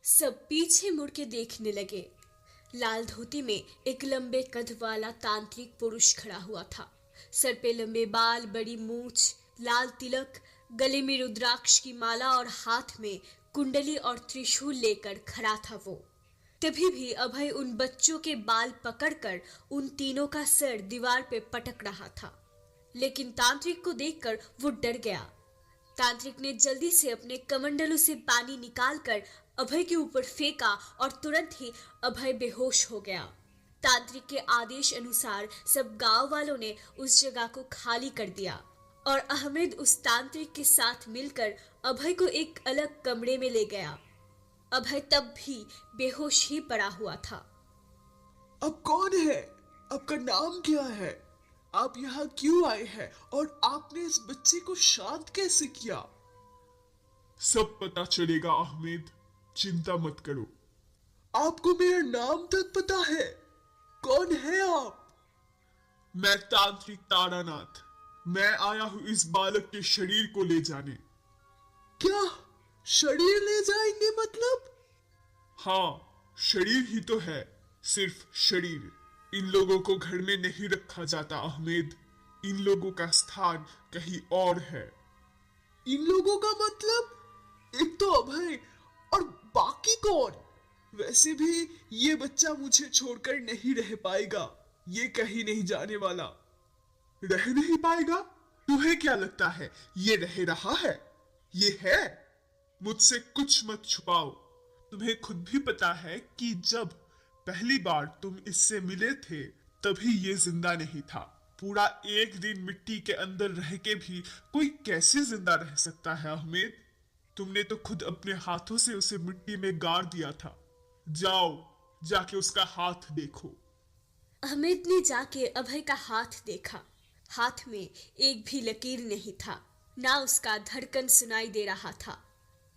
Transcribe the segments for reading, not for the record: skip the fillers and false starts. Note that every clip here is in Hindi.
सब पीछे मुड़ के देखने लगे। लाल धोती में एक लंबे कद वाला तांत्रिक पुरुष खड़ा हुआ था। सर पे लंबे बाल, बड़ी मूछ, लाल तिलक, गले में रुद्राक्ष की माला और हाथ में कुंडली और त्रिशूल लेकर खड़ा था वो। तभी भी अभय उन बच्चों के बाल पकड़कर उन तीनों का सर दीवार पे पटक रहा था, लेकिन तांत्रिक को देखकर वो डर गया। तांत्रिक ने जल्दी से अपने कमंडलों से पानी निकालकर अभय के ऊपर फेंका और तुरंत ही अभय बेहोश हो गया। तांत्रिक के आदेश अनुसार सब गांव वालों ने उस जगह को खाली कर दिया और अहमद उस तांत्रिक के साथ मिलकर अभय को एक अलग कमरे में ले गया। अभय तब भी बेहोश ही पड़ा हुआ था। अब कौन है? आपका नाम क्या है? आप यहाँ क्यों आए हैं और आपने इस बच्चे को शांत कैसे किया? सब पता चलेगा अहमद, चिंता मत करो। आपको मेरा नाम तक पता है? कौन है आप? मैं तांत्रिक तारानाथ। मैं आया हूं इस बालक के शरीर को ले जाने। क्या शरीर ले जाएंगे मतलब? हाँ, शरीर ही तो है, सिर्फ शरीर। इन लोगों को घर में नहीं रखा जाता अहमद। इन लोगों का स्थान कहीं और है। इन लोगों का मतलब? एक तो अभय और बाकी कौन? वैसे भी ये बच्चा मुझे छोड़कर नहीं रह पाएगा। ये कहीं नहीं जाने वाला। रह नहीं पाएगा? तुम्हें क्या लगता है ये रह रहा है? ये है। मुझसे कुछ मत छुपाओ। तुम्हें खुद भी पता है कि जब पहली बार तुम इससे मिले थे तभी ये जिंदा नहीं था। पूरा एक दिन मिट्टी के अंदर रह के भी कोई कैसे जिंदा रह सकता है अहमद? तुमने तो खुद अपने हाथों से उसे मिट्टी में गाड़ दिया था। जाओ, जाके उसका हाथ देखो। अहमद ने जाके अभय का हाथ देखा। हाथ में एक भी लकीर नहीं था, ना उसका धड़कन सुनाई दे रहा था।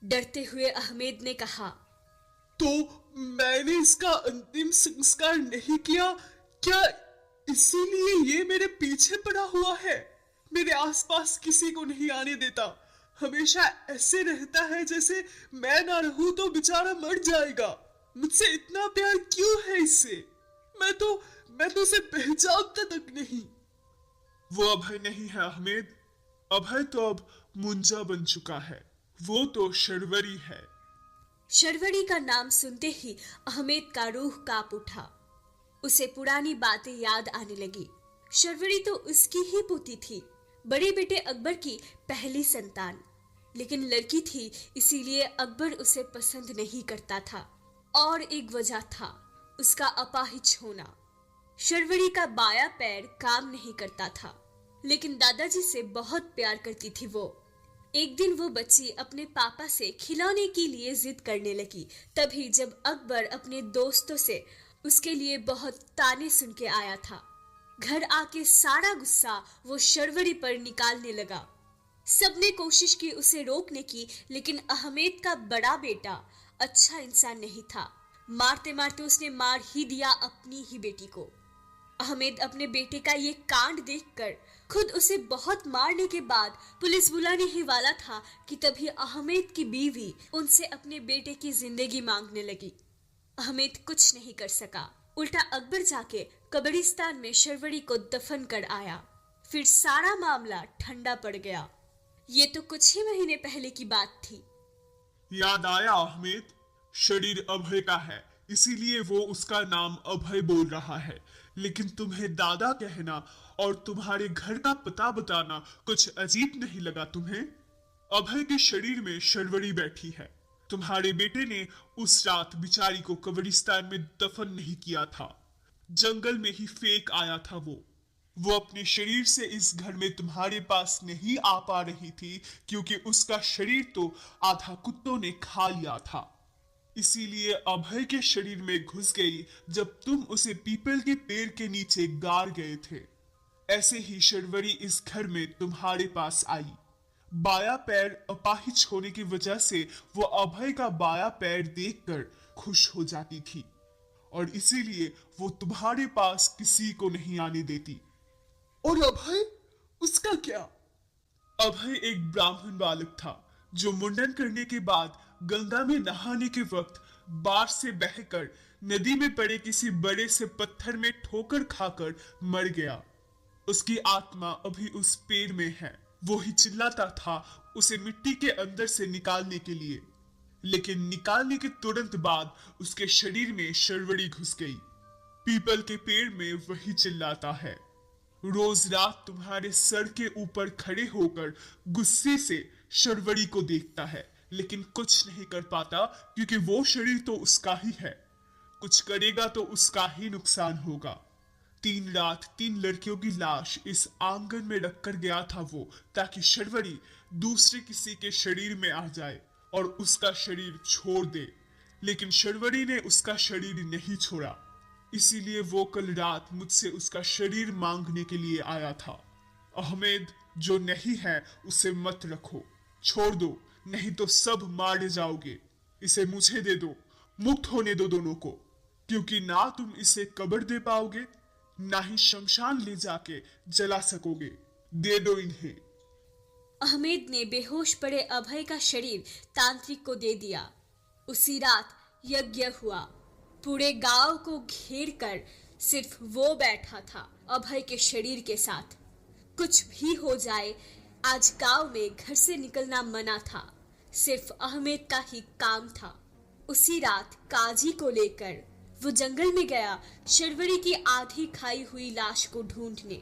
डरते हुए अहमद ने कहा, तो मैंने इसका अंतिम संस्कार नहीं किया क्या? इसीलिए ये मेरे पीछे पड़ा हुआ है। मेरे आसपास किसी को नहीं आने देता। हमेशा ऐसे रहता है जैसे मैं ना रहूं तो बेचारा मर जाएगा। मुझसे इतना प्यार क्यों है इससे? मैं तो उसे पहचानता तक नहीं। वो अभय नहीं है अहमद। अभय तो अब मुंजा बन चुका है। वो तो शर्वरी है। शर्वरी का नाम सुनते ही अहमद का रूह कांप उठा। उसे पुरानी बातें याद आने लगी। शर्वरी तो उसकी ही पोती थी, बड़े बेटे अकबर की पहली संतान। लेकिन लड़की थी, इसीलिए अकबर उसे पसंद नहीं करता था। और एक वजह था उसका अपाहिज होना। शर्वरी का बायां पैर काम नहीं करता था, लेकिन दादाजी से बहुत प्यार करती थी वो। एक दिन वो बच्ची अपने पापा से खिलौने के लिए जिद करने लगी। तभी जब अकबर अपने दोस्तों से उसके लिए बहुत ताने सुन के आया था, घर आके सारा गुस्सा वो शर्वरी पर निकालने लगा। सबने कोशिश की उसे रोकने की, लेकिन अहमद का बड़ा बेटा अच्छा इंसान नहीं था। मारते मारते उसने मार ही दिया अपनी ही बेटी को। अहमद अपने बेटे का ये कांड देखकर खुद उसे बहुत मारने के बाद पुलिस बुलाने ही वाला था कि तभी अहमद की बीवी उनसे अपने बेटे की जिंदगी मांगने लगी। अहमद कुछ नहीं कर सका। उल्टा अकबर जाके कब्रिस्तान में शर्वरी को दफन कर आया। फिर सारा मामला ठंडा पड़ गया। ये तो कुछ ही महीने पहले की बात थी। याद आया अहमद, शरीर अभय का है, इसीलिए वो उसका नाम अभय बोल रहा है। लेकिन तुम्हें दादा कहना और तुम्हारे घर का पता बताना कुछ अजीब नहीं लगा तुम्हें? अभय के शरीर में शर्वरी बैठी है। तुम्हारे बेटे ने उस रात बिचारी को कब्रिस्तान में दफन नहीं किया था, जंगल में ही फेंक आया था वो अपने शरीर से इस घर में तुम्हारे पास नहीं आ पा रही थी क्योंकि उसका शरीर तो आधा कुत्तों ने खा लिया था। इसीलिए अभय के शरीर में घुस गई जब तुम उसे पीपल के पेड़ के नीचे गाड़ गए थे। ऐसे ही शर्वरी इस घर में तुम्हारे पास आई। बाया पैर अपाहिज होने की वजह से वो अभय का बाया पैर देखकर खुश हो जाती थी और इसीलिए वो तुम्हारे पास किसी को नहीं आने देती। और अभय, उसका क्या? अभय एक ब्राह्मण बालक था जो मुंडन करने के बाद गंगा में नहाने के वक्त बाढ़ से बहकर नदी में पड़े किसी बड़े से पत्थर में ठोकर खाकर मर गया। उसकी आत्मा अभी उस पेड़ में है। वो ही चिल्लाता था उसे मिट्टी के अंदर से निकालने के लिए, लेकिन निकालने के तुरंत बाद उसके शरीर में शर्वरी घुस गई। पीपल के पेड़ में वही चिल्लाता है। रोज रात तुम्हारे सर के ऊपर खड़े होकर गुस्से से शर्वरी को देखता है, लेकिन कुछ नहीं कर पाता क्योंकि वो शरीर तो उसका ही है। कुछ करेगा तो उसका ही नुकसान होगा। 3 रात 3 लड़कियों की लाश इस आंगन में रखकर गया था वो, ताकि शर्वरी दूसरे किसी के शरीर में आ जाए और उसका शरीर छोड़ दे, लेकिन शर्वरी ने उसका शरीर नहीं छोड़ा। इसीलिए वो कल रात मुझसे उसका शरीर मांगने के लिए आया था। अहमेद, जो नहीं है उसे मत रखो, छोड़ दो, नहीं तो सब मारे जाओगे। इसे मुझे दे दो, मुक्त होने दो दोनों को, क्योंकि ना तुम इसे कब्र दे पाओगे, ना ही शमशान ले जाके जला सकोगे। दे दो इन्हें। अहमेद ने बेहोश पड़े अभय का शरीर तांत्रिक को दे दिया। उसी रात यज्ञ हुआ। पूरे गांव को घेर कर सिर्फ वो बैठा था अभय के शरीर के साथ। कुछ भी हो जाए, आज गांव में घर से निकलना मना था। सिर्फ अहमेद का ही काम था। उसी रात काजी को लेकर वो जंगल में गया शर्वरी की आधी खाई हुई लाश को ढूंढने।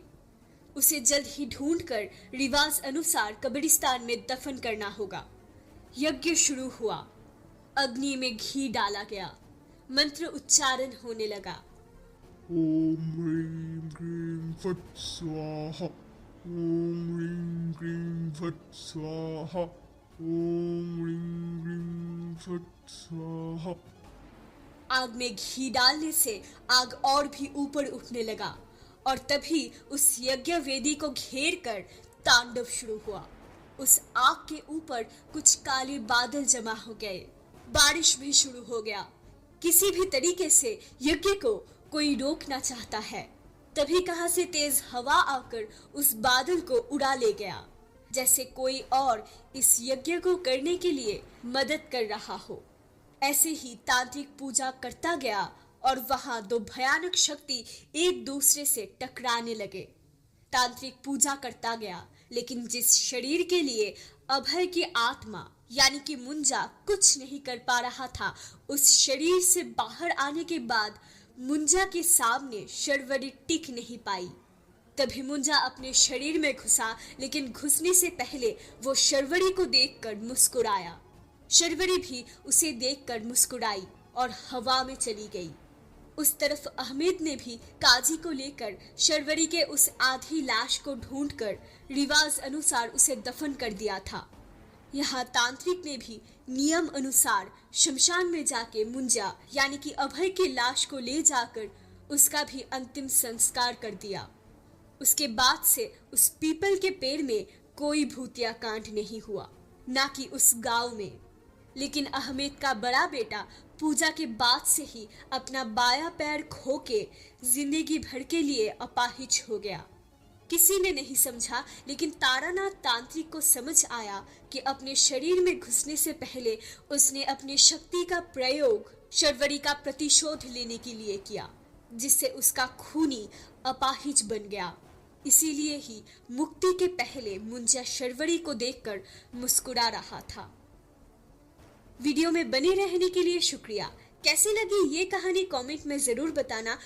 उसे जल्द ही ढूंढकर रिवाज अनुसार कब्रिस्तान में दफन करना होगा। यज्ञ शुरू हुआ। अग्नि में घी डाला गया। मंत्र उच्चारण होने लगा। ओम ह्रीं क्लीं फट स्वाहा, ओम ह्रीं क्लीं फट स्वाहा, ओम ह्रीं क्लीं फट स्वाहा। आग में घी डालने से आग और भी ऊपर उठने लगा और तभी उस यज्ञ वेदी को घेर कर तांडव शुरू हुआ। उस आग के ऊपर कुछ काले बादल जमा हो गए। बारिश भी शुरू हो गया। किसी भी तरीके से यज्ञ को कोई रोकना चाहता है। तभी कहां से तेज हवा आकर उस बादल को उड़ा ले गया, जैसे कोई और इस यज्ञ को करने के लिए मदद कर रहा हो। ऐसे ही तांत्रिक पूजा करता गया और वहां 2 भयानक शक्ति एक दूसरे से टकराने लगे। तांत्रिक पूजा करता गया, लेकिन जिस शरीर के लिए अभय की आत्मा यानी कि मुंजा कुछ नहीं कर पा रहा था, उस शरीर से बाहर आने के बाद मुंजा के सामने शर्वरी टिक नहीं पाई। तभी मुंजा अपने शरीर में घुसा, लेकिन घुसने से पहले वो शर्वरी को देखकर मुस्कुराया। शर्वरी भी उसे देखकर मुस्कुराई और हवा में चली गई। उस तरफ अहमेद ने भी काजी को लेकर शर्वरी के उस आधी लाश को ढूंढकर रिवाज अनुसार उसे दफन कर दिया था। यहाँ तांत्रिक ने भी नियम अनुसार शमशान में जाके मुंजा यानी कि अभय की लाश को ले जाकर उसका भी अंतिम संस्कार कर दिया। उसके बाद से उस पीपल के पेड़ में कोई भूतिया कांड नहीं हुआ, ना कि उस गांव में। लेकिन अहमेद का बड़ा बेटा पूजा के बाद से ही अपना बायां पैर खो के जिंदगी भर के लिए अपाहिज हो गया। किसी ने नहीं समझा, लेकिन तारानाथ तांत्रिक को समझ आया कि अपने शरीर में घुसने से पहले उसने अपनी शक्ति का प्रयोग शर्वरी का प्रतिशोध लेने के लिए किया, जिससे उसका खूनी अपाहिज बन गया। इसीलिए ही मुक्ति के पहले मुंजा शर्वरी को देखकर मुस्कुरा रहा था। वीडियो में बने रहने के लिए शुक्रिया। कैसी लगी ये कहानी कमेंट में जरूर बताना।